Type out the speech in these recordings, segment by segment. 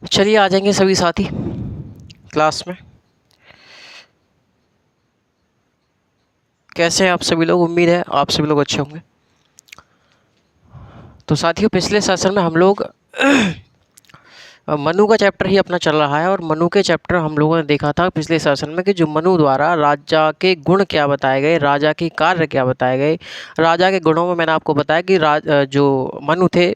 चलिए आ जाएंगे सभी साथी क्लास में। कैसे हैं आप सभी लोग? उम्मीद है आप सभी लोग अच्छे होंगे। तो साथियों, पिछले सेशन में हम लोग मनु का चैप्टर ही अपना चल रहा है और मनु के चैप्टर हम लोगों ने देखा था पिछले सेशन में कि जो मनु द्वारा राजा के गुण क्या बताए गए, राजा के कार्य क्या बताए गए। राजा के गुणों में मैंने आपको बताया कि जो मनु थे,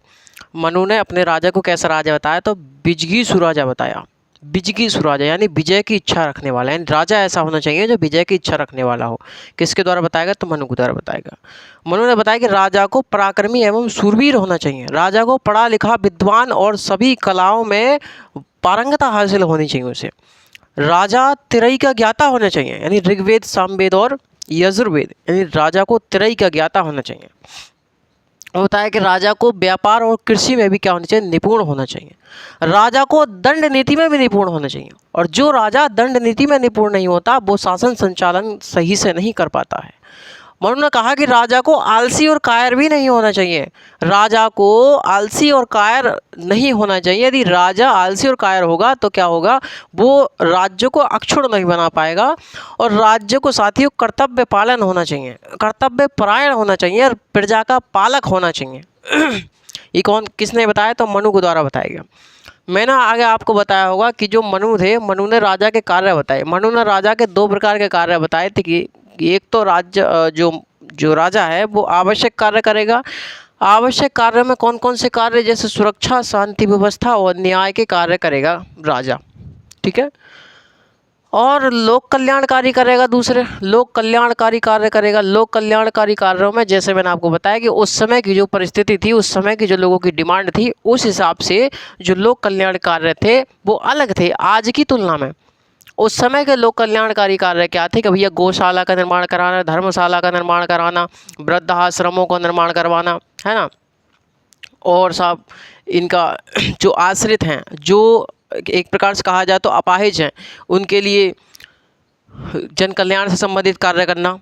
मनु ने अपने राजा को कैसा राजा बताया, तो बिजगी सुराजा बताया। बिजगी सुराजा यानी विजय की इच्छा रखने वाला, यानी राजा ऐसा होना चाहिए जो विजय की इच्छा रखने वाला हो। किसके द्वारा बताएगा? तो मनु के द्वारा बताएगा। मनु ने बताया कि राजा को पराक्रमी एवं शूरवीर होना चाहिए, राजा को पढ़ा लिखा विद्वान और सभी कलाओं में पारंगता हासिल होनी चाहिए उसे। राजा तिरई का ज्ञाता होना चाहिए, यानी ऋग्वेद, सामवेद और यजुर्वेद, यानी राजा को तिरई का ज्ञाता होना चाहिए। होता है कि राजा को व्यापार और कृषि में भी क्या होना चाहिए? निपुण होना चाहिए। राजा को दंड नीति में भी निपुण होना चाहिए, और जो राजा दंड नीति में निपुण नहीं होता वो शासन संचालन सही से नहीं कर पाता है। मनु ने कहा कि राजा को आलसी और कायर भी नहीं होना चाहिए। राजा को आलसी और कायर नहीं होना चाहिए। यदि राजा आलसी और कायर होगा तो क्या होगा? वो राज्य को अक्षुण्ण नहीं बना पाएगा। और राज्य को साथियों कर्तव्य पालन होना चाहिए, कर्तव्य परायण होना चाहिए और प्रजा का पालक होना चाहिए। ये कौन, किसने बताया? तो मनु के द्वारा बताया गया। मैंने आगे आपको बताया होगा कि जो मनु थे, मनु ने राजा के कार्य बताए। मनु ने राजा के दो प्रकार के कार्य बताए थे कि एक तो राज्य जो राजा है वो आवश्यक कार्य करेगा। आवश्यक कार्य में कौन कौन से कार्य? जैसे सुरक्षा, शांति व्यवस्था और न्याय के कार्य करेगा राजा, ठीक है। और लोक कल्याणकारी करेगा, दूसरे लोक कल्याणकारी कार्य करेगा। लोक कल्याणकारी कार्यों में जैसे मैंने आपको बताया कि उस समय की जो परिस्थिति थी, उस समय की जो लोगों की डिमांड थी, उस हिसाब से जो लोक कल्याण कार्य थे वो अलग थे आज की तुलना में। उस समय के लोक कल्याणकारी कार्य क्या थे कि भैया गौशाला का निर्माण कराना, धर्मशाला का निर्माण कराना, वृद्धाश्रमों का निर्माण करवाना, है ना। और साहब इनका जो आश्रित हैं, जो एक प्रकार से कहा जाए तो अपाहिज हैं, उनके लिए जन कल्याण से संबंधित कार्य करना।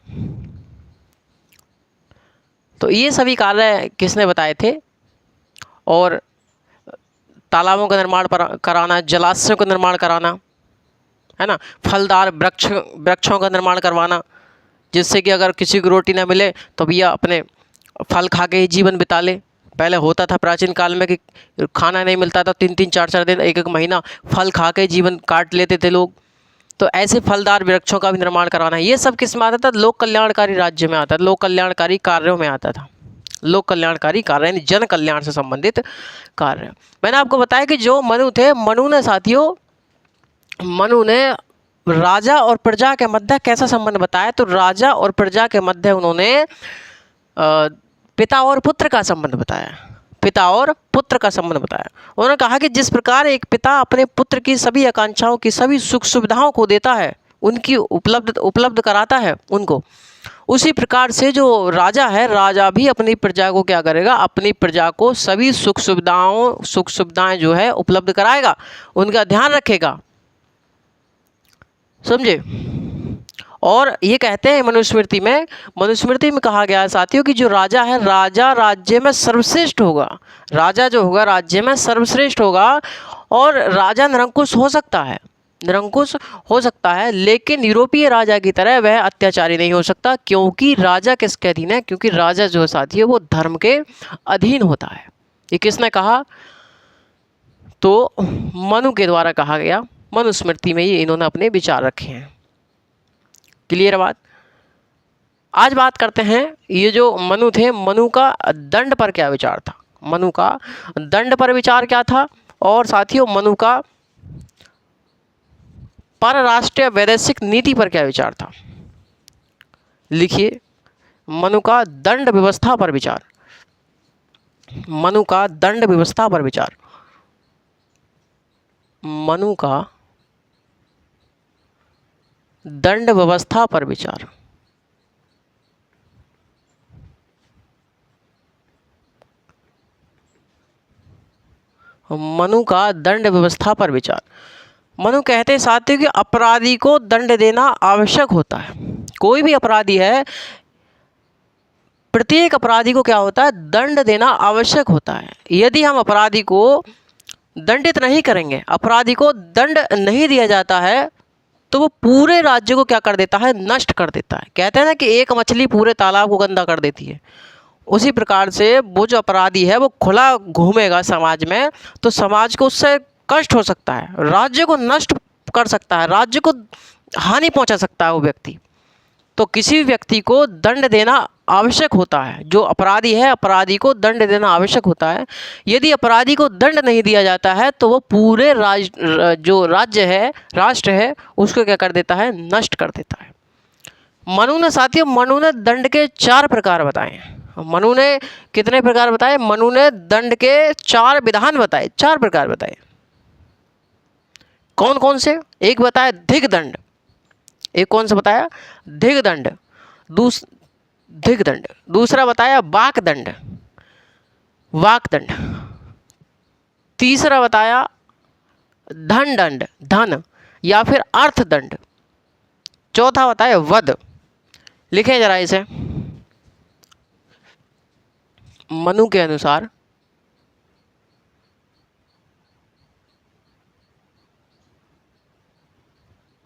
तो ये सभी कार्य किसने बताए थे? और तालाबों का निर्माण कराना, जलाशयों का निर्माण कराना, है ना, फलदार वृक्षों का निर्माण करवाना, जिससे कि अगर किसी को रोटी ना मिले तो भैया अपने फल खा के ही जीवन बिता ले। पहले होता था प्राचीन काल में कि खाना नहीं मिलता था, 3-3 4-4 दिन, 1-1 महीना फल खा के जीवन काट लेते थे लोग। तो ऐसे फलदार वृक्षों का भी निर्माण कराना, ये सब किस में आता था? लोक कल्याणकारी राज्य में आता था, लोक कल्याणकारी कार्यों में आता था। लोक कल्याणकारी कार्य यानी जन कल्याण से संबंधित कार्य। मैंने आपको बताया कि जो मनु थे, मनु ने साथियों, मनु ने राजा और प्रजा के मध्य कैसा संबंध बताया? तो राजा और प्रजा के मध्य उन्होंने पिता और पुत्र का संबंध बताया। पिता और पुत्र का संबंध बताया। उन्होंने कहा कि जिस प्रकार एक पिता अपने पुत्र की सभी आकांक्षाओं की, सभी सुख सुविधाओं को देता है, उनकी उपलब्ध कराता है उनको, उसी प्रकार से जो राजा है, राजा भी अपनी प्रजा को क्या करेगा? अपनी प्रजा को सभी सुख सुविधाएं जो है उपलब्ध कराएगा, उनका ध्यान रखेगा, समझे। और ये कहते हैं मनुस्मृति में कहा गया है साथियों कि जो राजा है, राजा राज्य में सर्वश्रेष्ठ होगा। राजा जो होगा राज्य में सर्वश्रेष्ठ होगा। और राजा निरंकुश हो सकता है, लेकिन यूरोपीय राजा की तरह वह अत्याचारी नहीं हो सकता। क्योंकि राजा किसके अधीन है? क्योंकि राजा जो साथी है वो धर्म के अधीन होता है। ये किसने कहा? तो मनु के द्वारा कहा गया। मनुस्मृति में ये इन्होंने अपने विचार रखे हैं। क्लियर बात? आज बात करते हैं ये जो मनु थे, मनु का दंड पर क्या विचार था? मनु का दंड पर विचार क्या था? और साथियों मनु का परराष्ट्रीय वैदेशिक नीति पर क्या विचार था? लिखिए, मनु का दंड व्यवस्था पर विचार। मनु का दंड व्यवस्था पर विचार। मनु का दंड व्यवस्था पर विचार। मनु का दंड व्यवस्था पर विचार। मनु कहते हैं साथियों कि अपराधी को दंड देना आवश्यक होता है। कोई भी अपराधी है, प्रत्येक अपराधी को क्या होता है? दंड देना आवश्यक होता है। यदि हम अपराधी को दंडित नहीं करेंगे, अपराधी को दंड नहीं दिया जाता है, तो वो पूरे राज्य को क्या कर देता है, नष्ट कर देता है। कहते हैं ना कि एक मछली पूरे तालाब को गंदा कर देती है, उसी प्रकार से वो जो अपराधी है वो खुला घूमेगा समाज में, तो समाज को उससे कष्ट हो सकता है, राज्य को नष्ट कर सकता है, राज्य को हानि पहुंचा सकता है वो व्यक्ति। तो किसी भी व्यक्ति को दंड देना आवश्यक होता है, जो अपराधी है अपराधी को दंड देना आवश्यक होता है। यदि अपराधी को दंड नहीं दिया जाता है तो वो पूरे जो राज्य है, राष्ट्र है, उसको क्या कर देता है, नष्ट कर देता है। मनु ने साथियों, मनु ने दंड के 4 प्रकार बताए। मनु ने कितने प्रकार बताए, मनु ने दंड के 4 विधान बताए, 4 प्रकार बताए। कौन कौन से? एक बताया दिग्दंड, एक कौन सा बताया, दिग्दंड, दिग्दंड। दूसरा बताया वाकदंड, वाकदंड। तीसरा बताया धन दंड, धन या फिर अर्थदंड। चौथा बताया वध। लिखें जरा इसे। मनु के अनुसार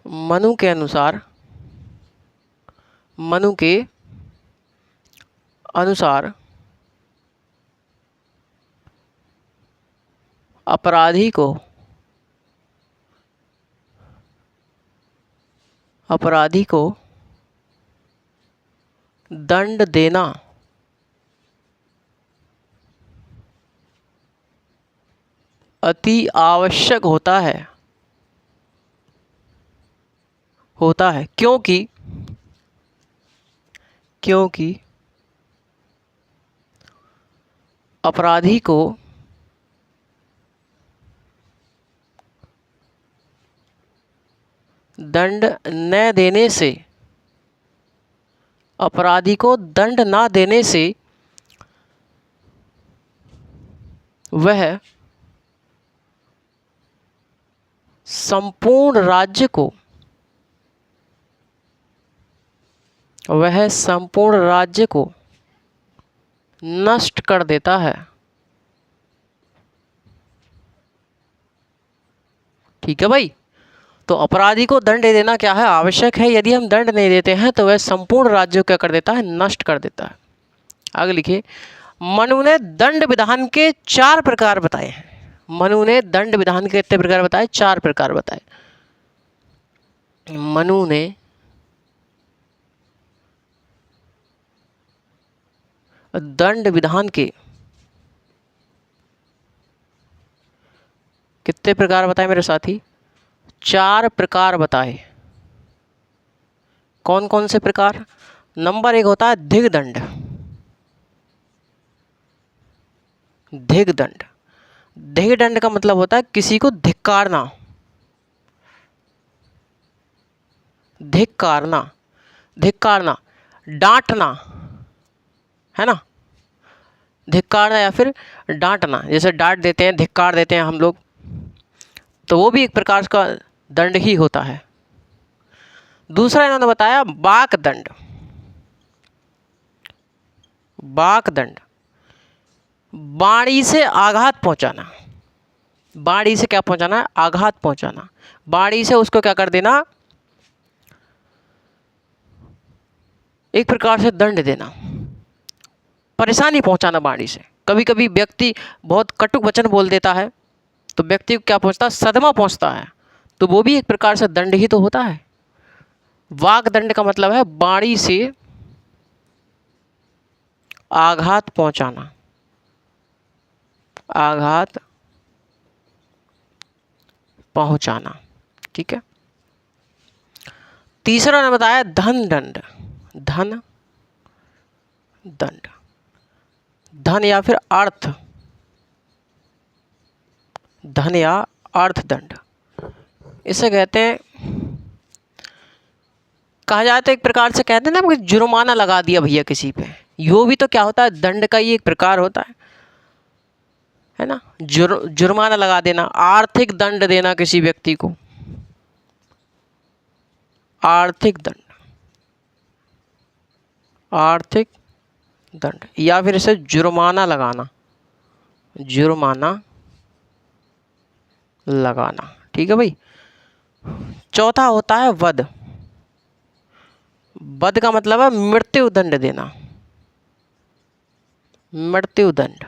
मनु के अनुसार मनु के अनुसार अपराधी को दंड देना अति आवश्यक होता है, क्योंकि अपराधी को दंड न देने से, अपराधी को दंड ना देने से वह संपूर्ण राज्य को नष्ट कर देता है। ठीक है भाई, तो अपराधी को दंड दे देना क्या है, आवश्यक है। यदि हम दंड नहीं देते हैं तो वह संपूर्ण राज्य को क्या कर देता है, नष्ट कर देता है। आगे लिखिए, मनु ने दंड विधान के 4 प्रकार बताए हैं। मनु ने दंड विधान के कितने प्रकार बताए, 4 प्रकार बताए। मनु ने दंड विधान के कितने प्रकार बताए मेरे साथी, 4 प्रकार बताए। कौन कौन से प्रकार? नंबर 1 होता है दिग्दंड, दिग्दंड। दिग्दंड का मतलब होता है किसी को धिक्कारना, धिक्कारना, धिक्कारना, डांटना, है ना, धिक्कारना या फिर डांटना। जैसे डांट देते हैं, धिक्कार देते हैं हम लोग, तो वो भी एक प्रकार का दंड ही होता है। दूसरा इन्होंने बताया वाकदंड, वाकदंड, वाणी से आघात पहुंचाना। वाणी से क्या पहुंचाना है, आघात पहुंचाना। वाणी से उसको क्या कर देना, एक प्रकार से दंड देना, परेशानी पहुंचाना वाणी से। कभी कभी व्यक्ति बहुत कटुक वचन बोल देता है तो व्यक्ति को क्या पहुंचता है, सदमा पहुंचता है, तो वो भी एक प्रकार से दंड ही तो होता है। वाकदंड का मतलब है वाणी से आघात पहुंचाना, आघात पहुंचाना। ठीक है। तीसरा ने बताया धन दंड, धन दंड, धन या फिर अर्थ, धन या अर्थ दंड। इसे कहते हैं, कहा जाता है एक प्रकार से, कहते हैं ना जुर्माना लगा दिया भैया किसी पे, यो भी तो क्या होता है, दंड का ही एक प्रकार होता है ना। जुर्माना लगा देना, आर्थिक दंड देना किसी व्यक्ति को, आर्थिक दंड, आर्थिक दंड, या फिर इसे जुर्माना लगाना, जुर्माना लगाना। ठीक है भाई। चौथा होता है वध। वध का मतलब है मृत्यु दंड देना, मृत्यु दंड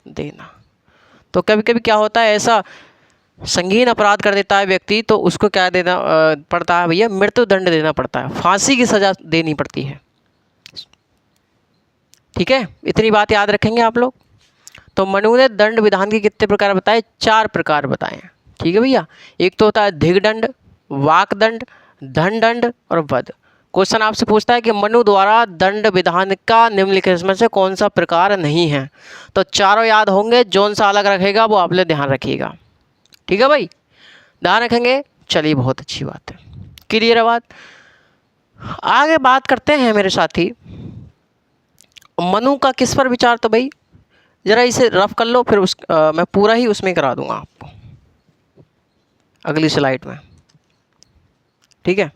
देना। तो कभी कभी क्या होता है, ऐसा संगीन अपराध कर देता है व्यक्ति, तो उसको क्या देना पड़ता है भैया, मृत्यु दंड देना पड़ता है, फांसी की सजा देनी पड़ती है। ठीक है, इतनी बात याद रखेंगे आप लोग। तो मनु ने दंड विधान के कितने प्रकार बताए, 4 प्रकार बताए हैं। ठीक है भैया। एक तो होता है धिग दंड, वाक दंड, धन दंड और वध। क्वेश्चन आपसे पूछता है कि मनु द्वारा दंड विधान का निम्नलिखित में से कौन सा प्रकार नहीं है। तो चारों याद होंगे, जौन सा अलग रखेगा वो आप लोग ध्यान रखिएगा। ठीक है भाई, ध्यान रखेंगे। चलिए, बहुत अच्छी बात है, क्लियर है बात। आगे बात करते हैं मेरे साथी, मनु का किस पर विचार। तो भाई जरा इसे रफ कर लो, फिर मैं पूरा ही उसमें करा दूंगा आपको अगली स्लाइड में। ठीक है।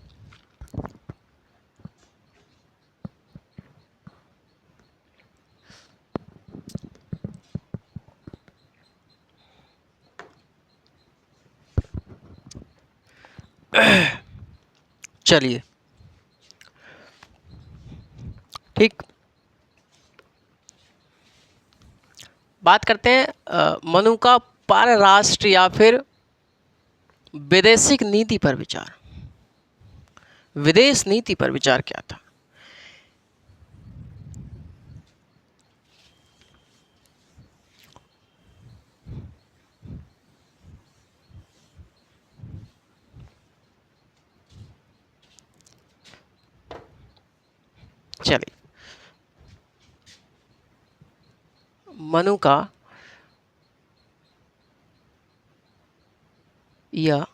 चलिए, ठीक, बात करते हैं मनु का परराष्ट्र या फिर विदेशिक नीति पर विचार। विदेश नीति पर विचार क्या था। चलिए, मनु का या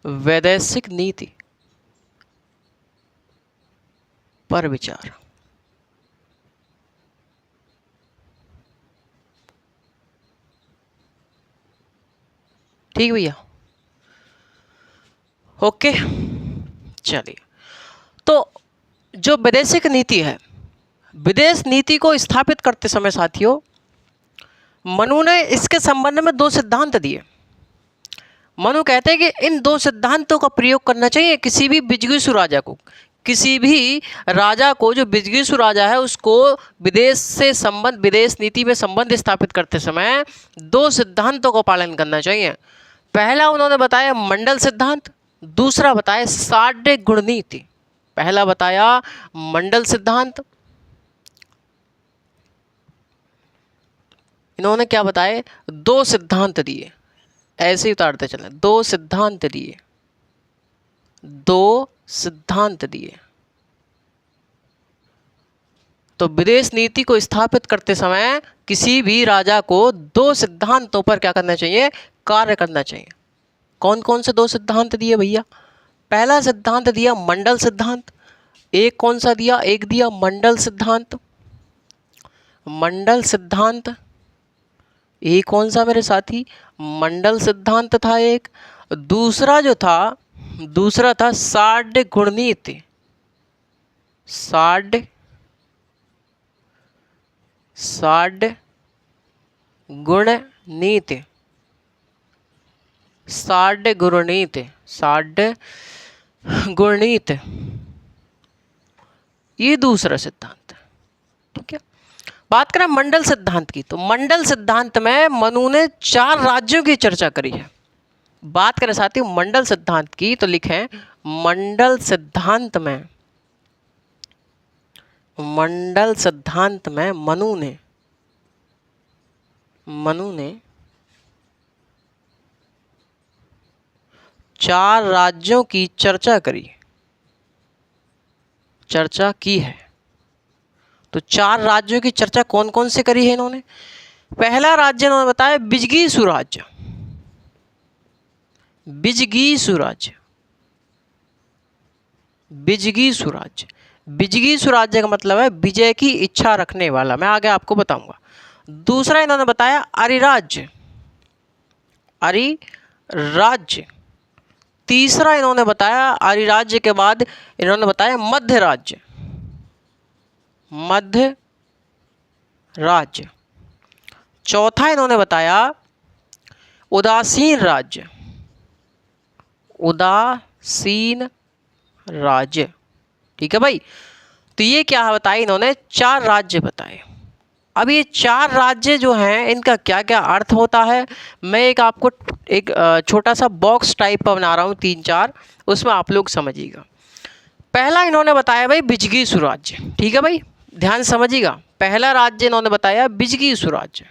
वैदेशिक नीति पर विचार। ठीक भैया, ओके। चलिए, तो जो वैदेशिक नीति है, विदेश नीति को स्थापित करते समय साथियों, मनु ने इसके संबंध में 2 सिद्धांत दिए। मनु कहते हैं कि इन 2 सिद्धांतों का प्रयोग करना चाहिए किसी भी विजिगीषु राजा को। किसी भी राजा को, जो विजिगीषु राजा है, उसको विदेश से संबंध, विदेश नीति में संबंध स्थापित करते समय 2 सिद्धांतों का पालन करना चाहिए। पहला उन्होंने बताया मंडल सिद्धांत, दूसरा बताया साढ़े गुण नीति। पहला बताया मंडल सिद्धांत, इन्होंने क्या बताए, 2 सिद्धांत दिए। ऐसे ही उतारते चले, 2 सिद्धांत दिए, 2 सिद्धांत दिए। तो विदेश नीति को स्थापित करते समय किसी भी राजा को 2 सिद्धांतों पर क्या करना चाहिए, कार्य करना चाहिए। कौन कौन से 2 सिद्धांत दिए भैया। पहला सिद्धांत दिया मंडल सिद्धांत। एक कौन सा दिया, एक दिया मंडल सिद्धांत। मंडल सिद्धांत एक कौन सा मेरे साथी, मंडल सिद्धांत था एक। दूसरा जो था, दूसरा था साढ़े गुण नीति। साढ़े गुण नीति, साढ़े गुण नीति, साढ़े गुण नीति, ये दूसरा सिद्धांत है। ठीक है। बात करें मंडल सिद्धांत की, तो मंडल सिद्धांत में मनु ने 4 राज्यों की चर्चा करी है। बात करें साथियों मंडल सिद्धांत की, तो लिखें मंडल सिद्धांत में, मंडल सिद्धांत में मनु ने 4 राज्यों की चर्चा की है। तो 4 राज्यों की चर्चा कौन कौन से करी है इन्होंने। पहला राज्य इन्होंने बताया विजिगीषु राज्य। विजिगीषु राज्य, विजिगीषु राज्य, विजिगीषु राज्य का मतलब है विजय की इच्छा रखने वाला। मैं आगे आपको बताऊंगा। दूसरा इन्होंने बताया अरिराज्य, अरिराज्य। तीसरा इन्होंने बताया अरिराज्य के बाद इन्होंने बताया मध्य राज्य, मध्य राज्य। चौथा इन्होंने बताया उदासीन राज्य, उदासीन राज्य। ठीक है भाई, तो ये क्या बताया इन्होंने, 4 राज्य बताए। अब ये 4 राज्य जो हैं इनका क्या क्या अर्थ होता है, मैं एक आपको एक छोटा सा बॉक्स टाइप का बना रहा हूँ 3-4, उसमें आप लोग समझिएगा। पहला इन्होंने बताया भाई बिजगीसु राज्य। ठीक है भाई, ध्यान समझिएगा। पहला राज्य इन्होंने बताया बिजगीसु राज्य,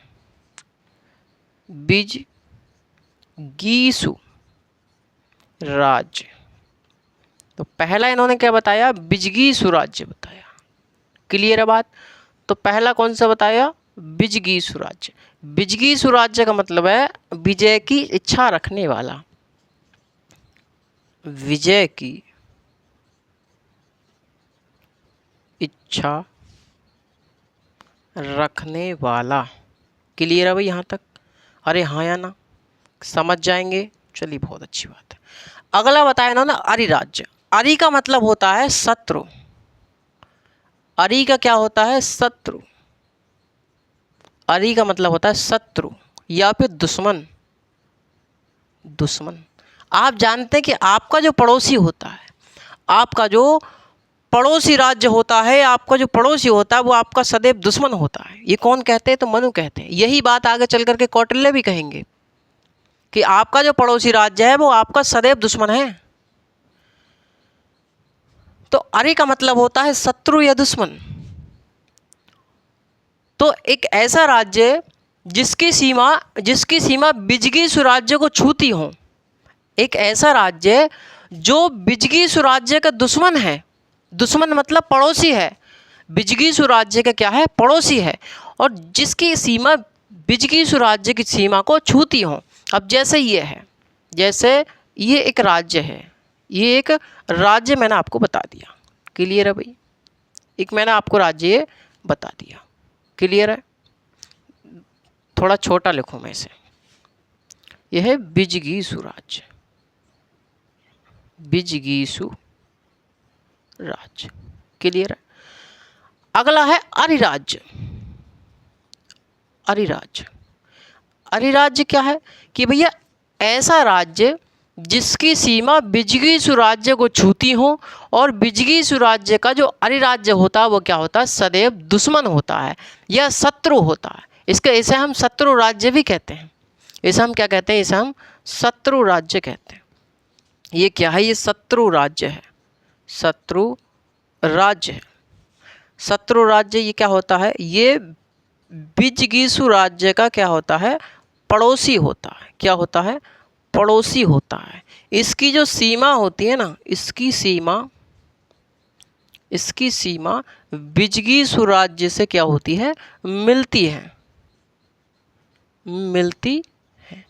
बिजगीसु राज्य। तो पहला इन्होंने क्या बताया, बिजगीसु राज्य बताया। क्लियर है बात। तो पहला कौन सा बताया, बिजगीसु राज्य। बिजगीसु राज्य का मतलब है विजय की इच्छा रखने वाला, विजय की इच्छा रखने वाला। क्लियर है भाई यहाँ तक, अरे हाँ या ना, समझ जाएंगे, चलिए बहुत अच्छी बात है। अगला बताया इन्होंने अरि राज्य। अरि का मतलब होता है शत्रु, अरि का क्या होता है, शत्रु। अरि का मतलब होता है शत्रु या फिर दुश्मन, दुश्मन। आप जानते हैं कि आपका जो पड़ोसी होता है, आपका जो पड़ोसी राज्य होता है, आपका जो पड़ोसी होता है वो आपका सदैव दुश्मन होता है। ये कौन कहते हैं, तो मनु कहते हैं। यही बात आगे चल करके कौटिल्य भी कहेंगे कि आपका जो पड़ोसी राज्य है वो आपका सदैव दुश्मन है। तो अरि का मतलब होता है शत्रु या दुश्मन। तो एक ऐसा राज्य जिसकी सीमा बिजगीसु राज्य को छूती हो, एक ऐसा राज्य जो बिजगीसु राज्य का दुश्मन है, दुश्मन मतलब पड़ोसी है, बिजगीसु राज्य का क्या है, पड़ोसी है, और जिसकी सीमा बिजगीसु राज्य की सीमा को छूती हो। अब जैसे ये है, जैसे ये एक राज्य है, ये एक राज्य मैंने आपको बता दिया। क्लियर है भाई, एक मैंने आपको राज्य बता दिया। क्लियर है, थोड़ा छोटा लिखूं मैं इसे, यह है बिजगीसु राज्य, बिजगीसु राज्य। क्लियर है। अगला है अरि राज्य। अरि राज्य, अरि राज्य क्या है कि भैया ऐसा राज्य जिसकी सीमा बिजगीसु राज्य को छूती हो, और बिजगीसु राज्य का जो अरि राज्य होता है वो क्या होता है, सदैव दुश्मन होता है या शत्रु होता है। इसे हम शत्रु राज्य भी कहते हैं। इसे हम क्या कहते हैं, इसे हम शत्रु राज्य कहते हैं। ये क्या है, ये शत्रु राज्य है, शत्रु राज्य है। शत्रु राज्य ये क्या होता है, ये बिजगीसु राज्य का क्या होता है, पड़ोसी होता है। क्या होता है, पड़ोसी होता है। इसकी जो सीमा होती है ना, इसकी सीमा बिजगीसु राज्य से क्या होती है, मिलती है, मिलती है।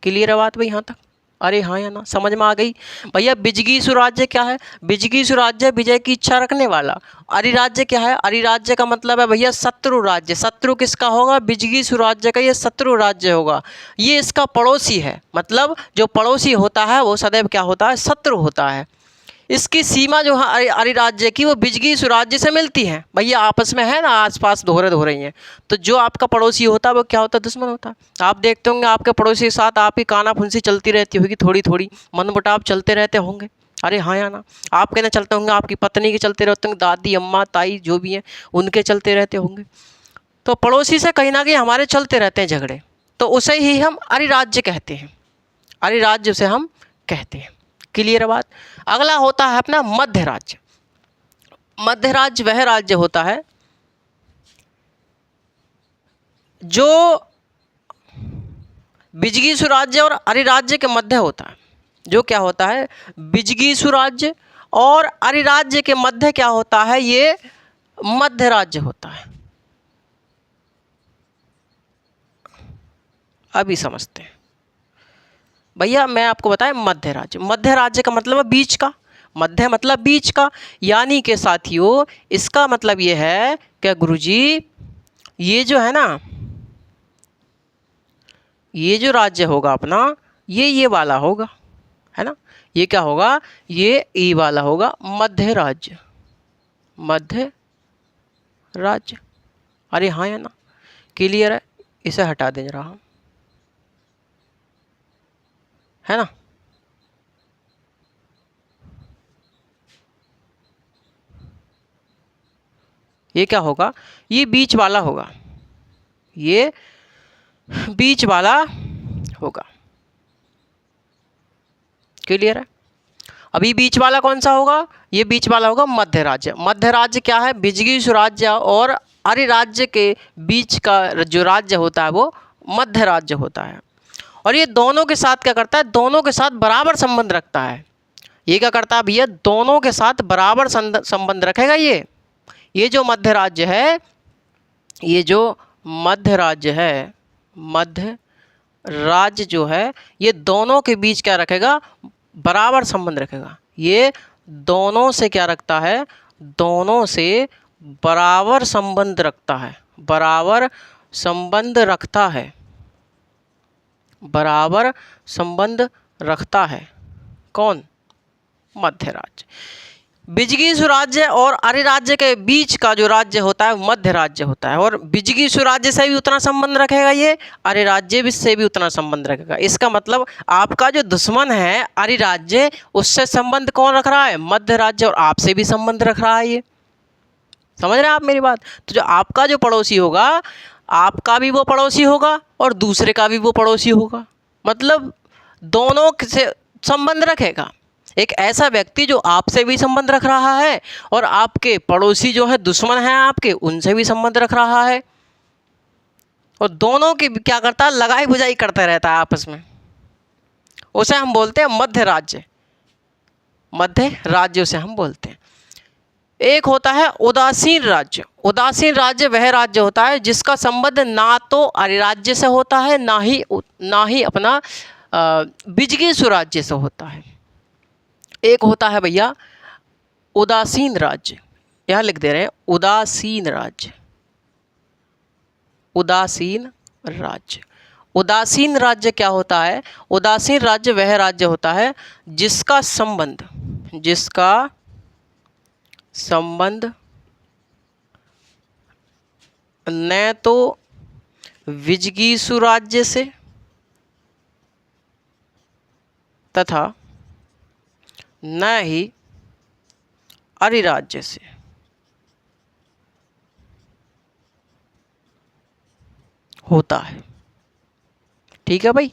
क्लियर है बात भाई यहाँ तक, अरे हाँ या ना, समझ में आ गई भैया। बिजगीसु राज्य क्या है, बिजगीसु राज्य विजय की इच्छा रखने वाला। अरि राज्य क्या है, अरि राज्य का मतलब है भैया शत्रु राज्य। शत्रु किसका होगा, बिजगीसु राज्य का ये शत्रु राज्य होगा। ये इसका पड़ोसी है, मतलब जो पड़ोसी होता है वो सदैव क्या होता है, शत्रु होता है। इसकी सीमा जो है अरि राज्य की वो बिजगीसु राज्य से मिलती है। भैया आपस में है ना, आसपास धो रही हैं, तो जो आपका पड़ोसी होता है वो क्या होता है, दुश्मन होता है। आप देखते होंगे आपके पड़ोसी के साथ आपकी काना फुंसी चलती रहती होगी, थोड़ी थोड़ी मनमुटाव चलते रहते होंगे, अरे हाँ या ना। आपके ना चलते होंगे, आपकी पत्नी के चलते रहते होंगे, दादी अम्मा ताई जो भी हैं उनके चलते रहते होंगे। तो पड़ोसी से कहीं ना कहीं हमारे चलते रहते हैं झगड़े, तो उसे ही हम अरि राज्य कहते हैं, अरि राज्य उसे हम कहते हैं। क्लियर बात। अगला होता है अपना मध्य राज्य। मध्य राज्य वह राज्य होता है जो बिजगीसु राज्य और अरि राज्य के मध्य होता है। जो क्या होता है, बिजगीसु राज्य और अरि राज्य के मध्य क्या होता है, ये मध्य राज्य होता है। अभी समझते हैं भैया, मैं आपको बताएं मध्य राज्य। मध्य राज्य का मतलब है बीच का, मध्य मतलब बीच का, यानी कि साथियों इसका मतलब ये है कि गुरुजी ये जो है ना, ये जो राज्य होगा अपना, ये वाला होगा, है ना। ये क्या होगा, ये वाला होगा, मध्य राज्य, मध्य राज्य। अरे हाँ या ना, क्लियर है? इसे हटा दे जरा, है ना। ये क्या होगा? ये बीच वाला होगा, ये बीच वाला होगा। क्लियर है? अभी बीच वाला कौन सा होगा? ये बीच वाला होगा मध्य राज्य। मध्य राज्य क्या है? बिजगी सुराज्य और अरिराज्य के बीच का जो राज्य होता है वो मध्य राज्य होता है। और ये दोनों के साथ क्या करता है? दोनों के साथ बराबर संबंध रखता है। ये क्या करता है भैया? दोनों के साथ बराबर संबंध रखेगा। ये जो मध्य राज्य है, ये जो मध्य राज्य है, मध्य राज्य जो है, ये दोनों के बीच क्या रखेगा? बराबर संबंध रखेगा। ये दोनों से क्या रखता है? दोनों से बराबर संबंध रखता है, बराबर संबंध रखता है, बराबर संबंध रखता है। कौन? मध्य राज्य। बिजगी सुराज्य और अरिराज्य के बीच का जो राज्य होता है मध्य राज्य होता है। और बिजगी सुराज्य से भी उतना संबंध रखेगा, ये अरिराज्य से भी उतना संबंध रखेगा। इसका मतलब आपका जो दुश्मन है अरिराज्य, उससे संबंध कौन रख रहा है? मध्य राज्य। और आपसे भी संबंध रख रहा है। ये समझ रहे हैं आप मेरी बात? तो जो आपका जो पड़ोसी होगा, आपका भी वो पड़ोसी होगा और दूसरे का भी वो पड़ोसी होगा, मतलब दोनों से संबंध रखेगा। एक ऐसा व्यक्ति जो आपसे भी संबंध रख रहा है और आपके पड़ोसी जो है दुश्मन हैं आपके, उनसे भी संबंध रख रहा है, और दोनों की क्या करता है? लगाई बुझाई करता रहता है आपस में। उसे हम बोलते हैं मध्य राज्य। मध्य राज्य उसे हम बोलते हैं। एक होता है उदासीन राज्य। उदासीन राज्य वह राज्य होता है जिसका संबंध ना तो अरिराज्य से होता है, ना ही अपना बिजगी सुराज्य से होता है। एक होता है भैया उदासीन राज्य, यहाँ लिख दे रहे हैं उदासीन राज्य। उदासीन राज्य, उदासीन राज्य क्या होता है? उदासीन राज्य वह राज्य होता है जिसका संबंध न तो विजगीसु राज्य से तथा न ही अरिराज्य से। होता है। ठीक है भाई?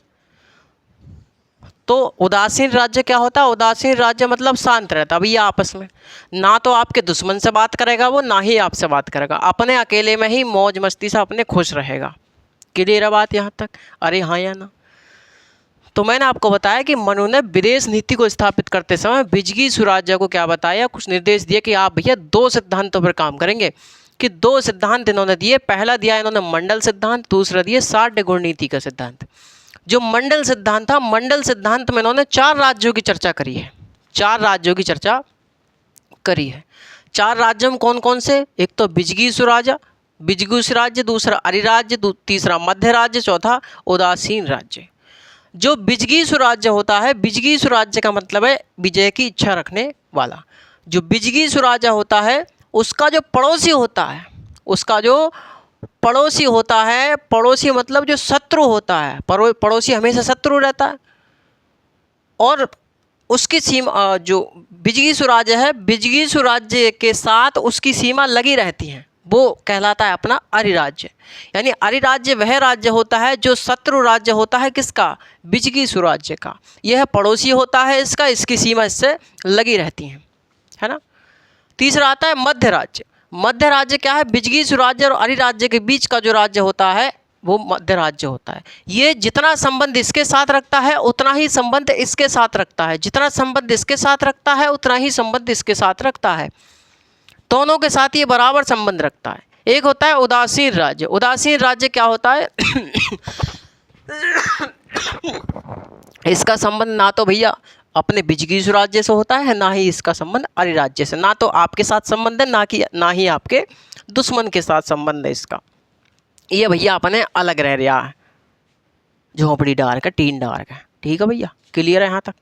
तो उदासीन राज्य क्या होता है? उदासीन राज्य मतलब शांत रहता है भैया आपस में, ना तो आपके दुश्मन से बात करेगा वो, ना ही आपसे बात करेगा, अपने अकेले में ही मौज मस्ती से अपने खुश रहेगा। क्लियर है बात यहाँ तक? अरे हाँ या ना? तो मैंने आपको बताया कि मनु ने विदेश नीति को स्थापित करते समय बिजगी सुराज्य को क्या बताया? कुछ निर्देश दिए कि आप भैया दो सिद्धांतों पर काम करेंगे। कि दो सिद्धांत इन्होंने दिए। पहला दिया इन्होंने मंडल सिद्धांत, दूसरा दिए साढ़ गुण नीति का सिद्धांत। जो मंडल सिद्धांत था, मंडल सिद्धांत में इन्होंने 4 राज्यों की चर्चा करी है। 4 राज्यों की चर्चा करी है। 4 राज्यों में कौन कौन से? एक तो बिजगी सुराजा, बिजगी सुराज्य, दूसरा अरिराज्य, तीसरा मध्य राज्य, चौथा उदासीन राज्य। जो बिजगी सुराज्य होता है, बिजगी सुराज्य का मतलब है विजय की इच्छा रखने वाला। जो बिजगी सुराज्य होता है उसका जो पड़ोसी होता है, उसका जो पड़ोसी होता है, पड़ोसी मतलब जो शत्रु होता है, पड़ोसी हमेशा शत्रु रहता है। और उसकी सीमा जो बिजगी सुराज्य है, बिजगी सुराज्य के साथ उसकी सीमा लगी रहती है, वो कहलाता है अपना अरिराज्य। यानी अरिराज्य वह राज्य होता है जो शत्रु राज्य होता है किसका? बिजगी सुराज्य का। यह पड़ोसी होता है इसका, इसकी सीमा इससे लगी रहती है ना। तीसरा आता है मध्य राज्य। मध्य राज्य क्या है? बिजगी सुराज्य और अरिराज्य के बीच का जो राज्य होता है वो मध्य राज्य होता है। ये जितना संबंध इसके साथ रखता है उतना ही संबंध इसके साथ रखता है, जितना संबंध इसके साथ रखता है उतना ही संबंध इसके साथ रखता है। दोनों के साथ ये बराबर संबंध रखता है। एक होता है उदासीन राज्य। उदासीन राज्य क्या होता है? इसका संबंध ना तो भैया अपने बिजगी सुराज्य से होता है, ना ही इसका संबंध अरिराज्य से। ना तो आपके साथ संबंध है, ना ही आपके दुश्मन के साथ संबंध है इसका। ये भैया अपने अलग रह रहा है, झोंपड़ी डाल का, टीन डाल का। ठीक है भैया? क्लियर है यहाँ तक?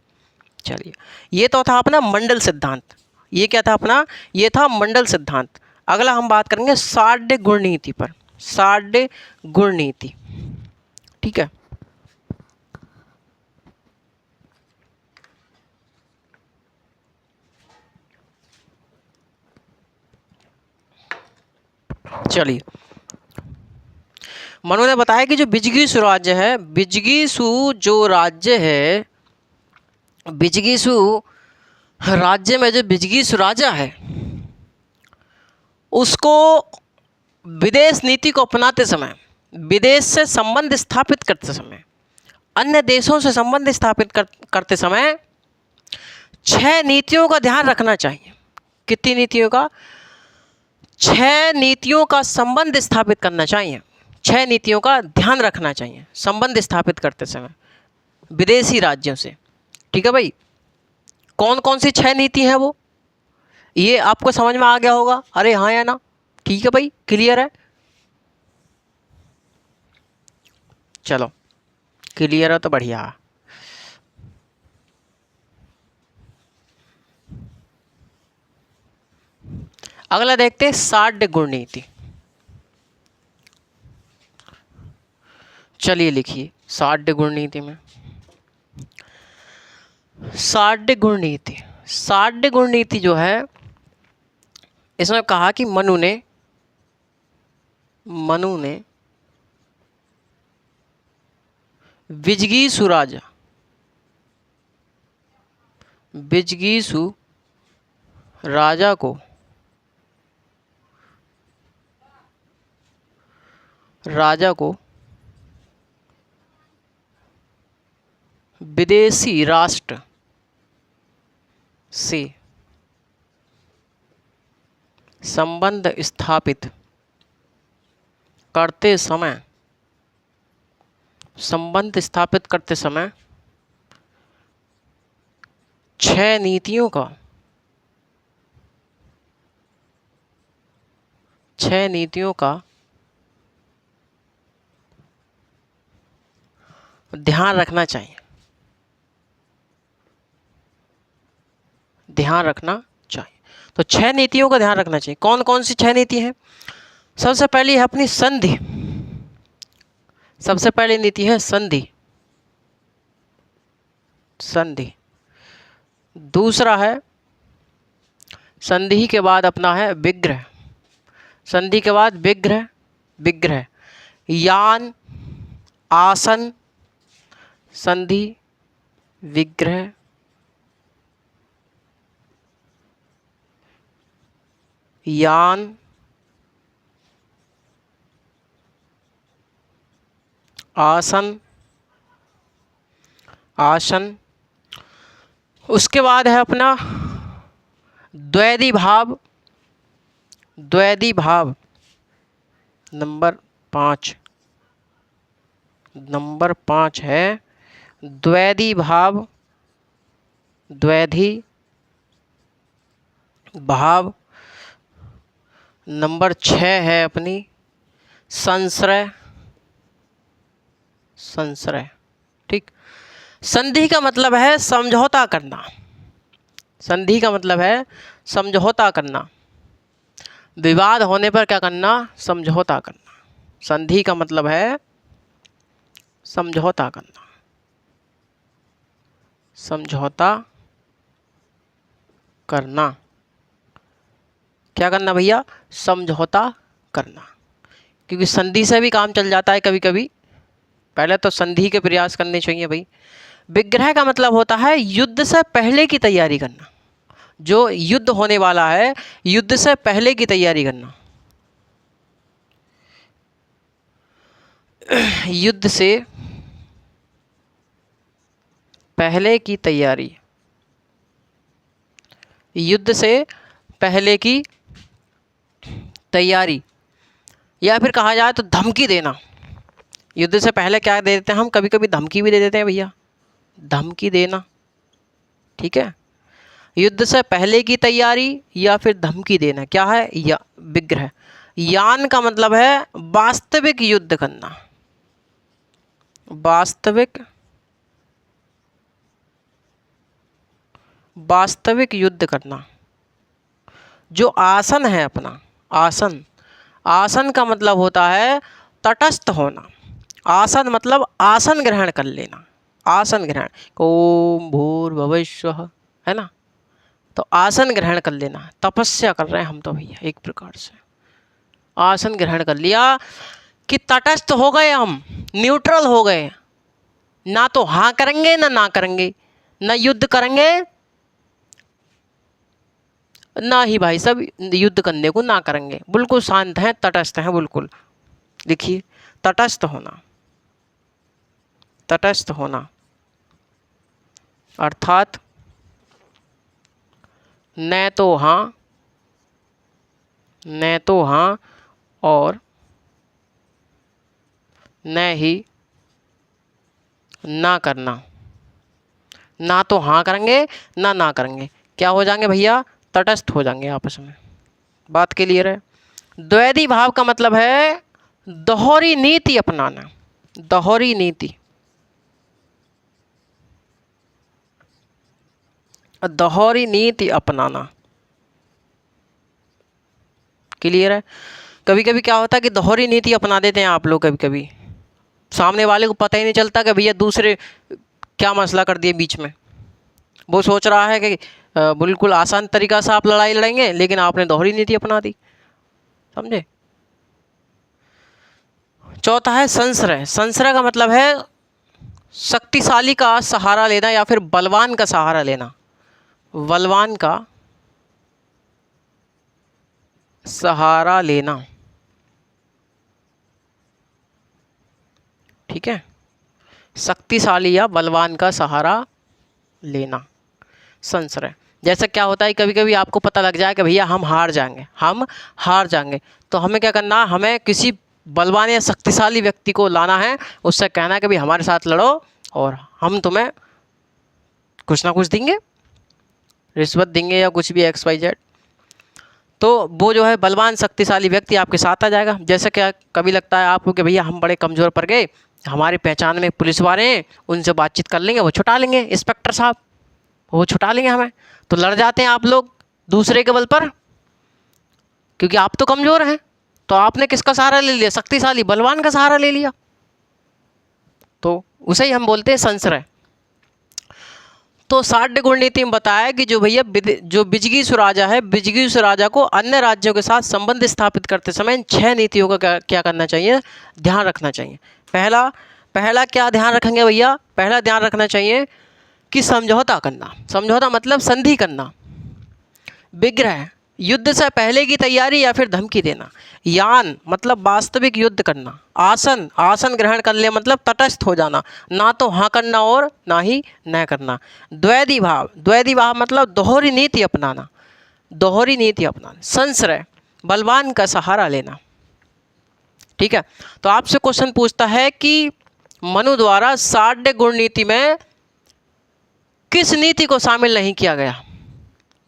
चलिए, ये तो था अपना मंडल सिद्धांत। ये क्या था अपना? ये था मंडल सिद्धांत। अगला हम बात करेंगे साढ़ गुण नीति पर। साड्य गुण नीति। ठीक है, चलिए। मनु ने बताया कि जो बिजगीसु राज्य है, बिजगीसु जो राज्य है, बिजगीसु राज्य में जो बिजगीसु राजा है उसको विदेश नीति को अपनाते समय, विदेश से संबंध स्थापित करते समय, अन्य देशों से संबंध स्थापित करते समय 6 नीतियों का ध्यान रखना चाहिए। कितनी नीतियों का? 6 नीतियों का संबंध स्थापित करना चाहिए, 6 नीतियों का ध्यान रखना चाहिए संबंध स्थापित करते समय विदेशी राज्यों से। ठीक है भाई, कौन कौन सी 6 नीति है वो, ये आपको समझ में आ गया होगा? अरे हाँ या ना? ठीक है भाई, क्लियर है? चलो, क्लियर है तो बढ़िया। अगला देखते हैं साड्य गुण नीति। चलिए लिखिए साड्य गुण नीति में, साड्य गुण नीति, साड्य गुण नीति जो है इसमें कहा कि मनु ने बिजगीसु राजा, बिजगीसु राजा को विदेशी राष्ट्र से संबंध स्थापित करते समय, संबंध स्थापित करते समय 6 नीतियों का, 6 नीतियों का ध्यान रखना चाहिए, ध्यान रखना चाहिए। तो 6 नीतियों का ध्यान रखना चाहिए। कौन कौन सी 6 नीति हैं? सबसे पहली है अपनी संधि, सबसे पहली नीति है संधि, संधि। दूसरा है संधि के बाद अपना है विग्रह, संधि के बाद विग्रह, विग्रह, यान, आसन, संधि, विग्रह, यान, आसन, आसन। उसके बाद है अपना द्वैधी भाव, द्वैधी भाव नंबर 5, नंबर 5 है द्वैधी भाव, द्वैधी भाव। नंबर 6 है अपनी संश्रय, संश्रय। ठीक, संधि का मतलब है समझौता करना, संधि का मतलब है समझौता करना, विवाद होने पर क्या करना? समझौता करना। संधि का मतलब है समझौता करना, समझौता करना। क्या करना भैया? समझौता करना, क्योंकि संधि से भी काम चल जाता है कभी कभी, पहले तो संधि के प्रयास करने चाहिए भाई। विग्रह का मतलब होता है युद्ध से पहले की तैयारी करना, जो युद्ध होने वाला है युद्ध से पहले की तैयारी करना, युद्ध से पहले की तैयारी, युद्ध से पहले की तैयारी, या फिर कहा जाए तो धमकी देना। युद्ध से पहले क्या दे देते हैं हम? कभी कभी धमकी भी दे देते हैं भैया, धमकी देना। ठीक है, युद्ध से पहले की तैयारी या फिर धमकी देना क्या है? या विग्रह। यान का मतलब है वास्तविक युद्ध करना, वास्तविक, वास्तविक युद्ध करना। जो आसन है अपना, आसन, आसन का मतलब होता है तटस्थ होना। आसन मतलब आसन ग्रहण कर लेना, आसन ग्रहण, ओम भूर्भुवः स्वः, है ना। तो आसन ग्रहण कर लेना, तपस्या कर रहे हैं हम तो भैया एक प्रकार से, आसन ग्रहण कर लिया कि तटस्थ हो गए हम, न्यूट्रल हो गए, ना तो हाँ करेंगे ना करेंगे, ना युद्ध करेंगे ना ही भाई सब युद्ध करने को ना करेंगे, बिल्कुल शांत हैं, तटस्थ हैं बिल्कुल। देखिए तटस्थ होना, तटस्थ होना अर्थात न तो हाँ, न तो हाँ और न ही ना करना, ना तो हाँ करेंगे ना करेंगे, क्या हो जाएंगे भैया, तटस्थ हो जाएंगे आपस में। बात क्लियर है। द्वैधी भाव का मतलब है दोहरी नीति अपनाना, दोहरी नीति, दोहरी नीति अपनाना। क्लियर है। कभी कभी क्या होता है कि दोहरी नीति अपना देते हैं आप लोग, कभी कभी सामने वाले को पता ही नहीं चलता कि भैया दूसरे क्या मसला कर दिए बीच में, वो सोच रहा है कि बिल्कुल आसान तरीका से आप लड़ाई लड़ेंगे, लेकिन आपने दोहरी नीति अपना दी, समझे। चौथा है संश्रय। संश्रय का मतलब है शक्तिशाली का सहारा लेना या फिर बलवान का सहारा लेना, बलवान का सहारा लेना, ठीक है, शक्तिशाली या बलवान का सहारा लेना, संश्रय। जैसे क्या होता है कभी कभी आपको पता लग जाए कि भैया हम हार जाएंगे, हम हार जाएंगे, तो हमें क्या करना है, हमें किसी बलवान या शक्तिशाली व्यक्ति को लाना है, उससे कहना है कि भाई हमारे साथ लड़ो और हम तुम्हें कुछ ना कुछ देंगे, रिश्वत देंगे या कुछ भी XYZ। तो वो जो है बलवान शक्तिशाली व्यक्ति आपके साथ आ जाएगा। जैसे क्या कभी लगता है आपको कि भैया हम बड़े कमज़ोर पड़ गए, हमारी पहचान में पुलिस वाले हैं, उनसे बातचीत कर लेंगे, वो छुटा लेंगे, इंस्पेक्टर साहब वो छुटा लेंगे हमें, तो लड़ जाते हैं आप लोग दूसरे के बल पर, क्योंकि आप तो कमज़ोर हैं। तो आपने किसका सहारा ले लिया, शक्तिशाली बलवान का सहारा ले लिया, तो उसे ही हम बोलते हैं संश्रय। तो साढ़ गुण नीति में बताया कि जो भैया जो बिजगीसु राजा है, बिजगीसु राजा को अन्य राज्यों के साथ संबंध स्थापित करते समय इन 6 नीतियों का क्या करना चाहिए, ध्यान रखना चाहिए। पहला क्या ध्यान रखेंगे भैया, पहला ध्यान रखना चाहिए कि समझौता करना, समझौता मतलब संधि करना, विग्रह युद्ध से पहले की तैयारी या फिर धमकी देना, यान मतलब वास्तविक युद्ध करना, आसन आसन ग्रहण कर ले मतलब तटस्थ हो जाना, ना तो हाँ करना और ना ही न करना। द्वैधी भाव मतलब दोहरी नीति अपनाना, दोहरी नीति अपनाना। संश्रय बलवान का सहारा लेना, ठीक है। तो आपसे क्वेश्चन पूछता है कि मनु द्वारा साढ़ गुण नीति में किस नीति को शामिल नहीं किया गया।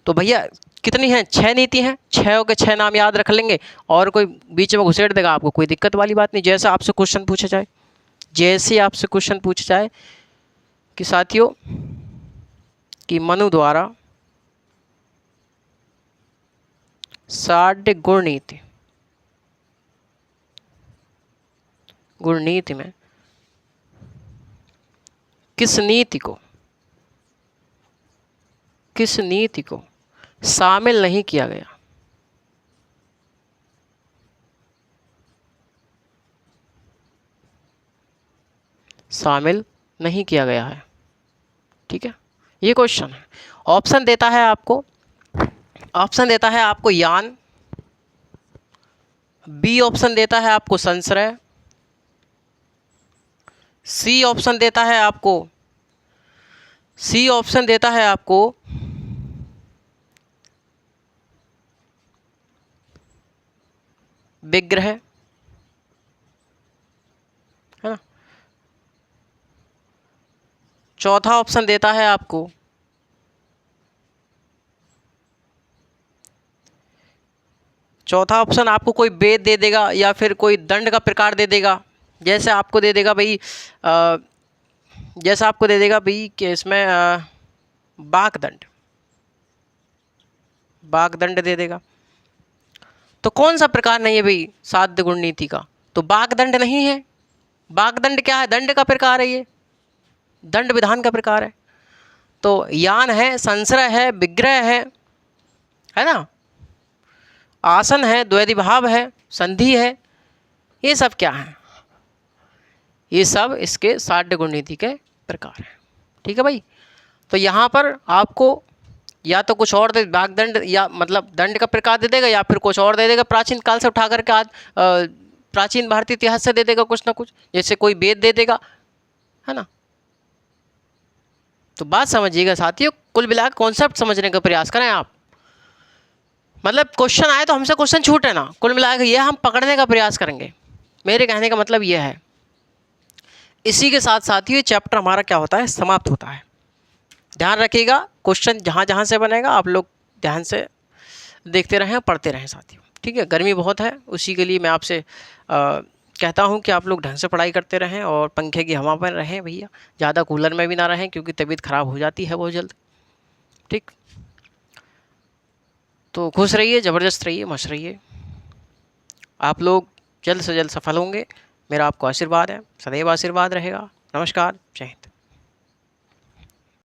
तो भैया कितनी हैं, 6 नीति हैं, 6 के 6 नाम याद रख लेंगे और कोई बीच में घुसेड़ देगा आपको, कोई दिक्कत वाली बात नहीं। जैसा आपसे क्वेश्चन पूछा जाए, जैसे आपसे क्वेश्चन पूछा जाए कि साथियों कि मनु द्वारा साढ़ गुण नीति में किस नीति को शामिल नहीं किया गया। शामिल नहीं किया गया है, ठीक है, ये क्वेश्चन है। ऑप्शन देता है आपको यान, बी ऑप्शन देता है आपको संश्रय, सी ऑप्शन देता है आपको विग्रह, है ना, चौथा ऑप्शन देता है आपको कोई वेद दे देगा या फिर कोई दंड का प्रकार दे देगा। जैसे आपको दे देगा भाई कि इसमें बाक दंड दे देगा। तो कौन सा प्रकार नहीं है भाई साध्य गुण नीति का? तो वाग्दंड नहीं है। वाग्दंड क्या है? दंड का प्रकार है, ये दंड विधान का प्रकार है। तो यान है, संश्रय है, विग्रह है ना, आसन है, द्वैधी भाव है, संधि है, ये सब क्या है? ये सब इसके साध्य गुण नीति के प्रकार हैं। ठीक है भाई। तो यहाँ पर आपको या तो कुछ और दे, वाग्दंड या मतलब दंड का प्रकार दे देगा, या फिर कुछ और दे देगा प्राचीन काल से उठा करके आज प्राचीन भारतीय इतिहास से दे देगा कुछ ना कुछ, जैसे कोई वेद दे देगा, है ना। तो बात समझिएगा साथियों, कुल मिलाकर कॉन्सेप्ट समझने का प्रयास करें आप। मतलब क्वेश्चन आए तो हमसे क्वेश्चन छूटे ना, कुल मिलाकर ये हम पकड़ने का प्रयास करेंगे। मेरे कहने का मतलब ये है। इसी के साथ साथ ये चैप्टर हमारा क्या होता है, समाप्त होता है। ध्यान रखिएगा, क्वेश्चन जहाँ जहाँ से बनेगा आप लोग ध्यान से देखते रहें, पढ़ते रहें साथियों। ठीक है, गर्मी बहुत है, उसी के लिए मैं आपसे कहता हूँ कि आप लोग ढंग से पढ़ाई करते रहें और पंखे की हवा पर रहें भैया, ज़्यादा कूलर में भी ना रहें क्योंकि तबीयत ख़राब हो जाती है बहुत जल्द। ठीक, तो खुश रहिए, ज़बरदस्त रहिए, मस्त रहिए। आप लोग जल्द से जल्द सफल होंगे, मेरा आपको आशीर्वाद है, सदैव आशीर्वाद रहेगा। नमस्कार, जय हिंद।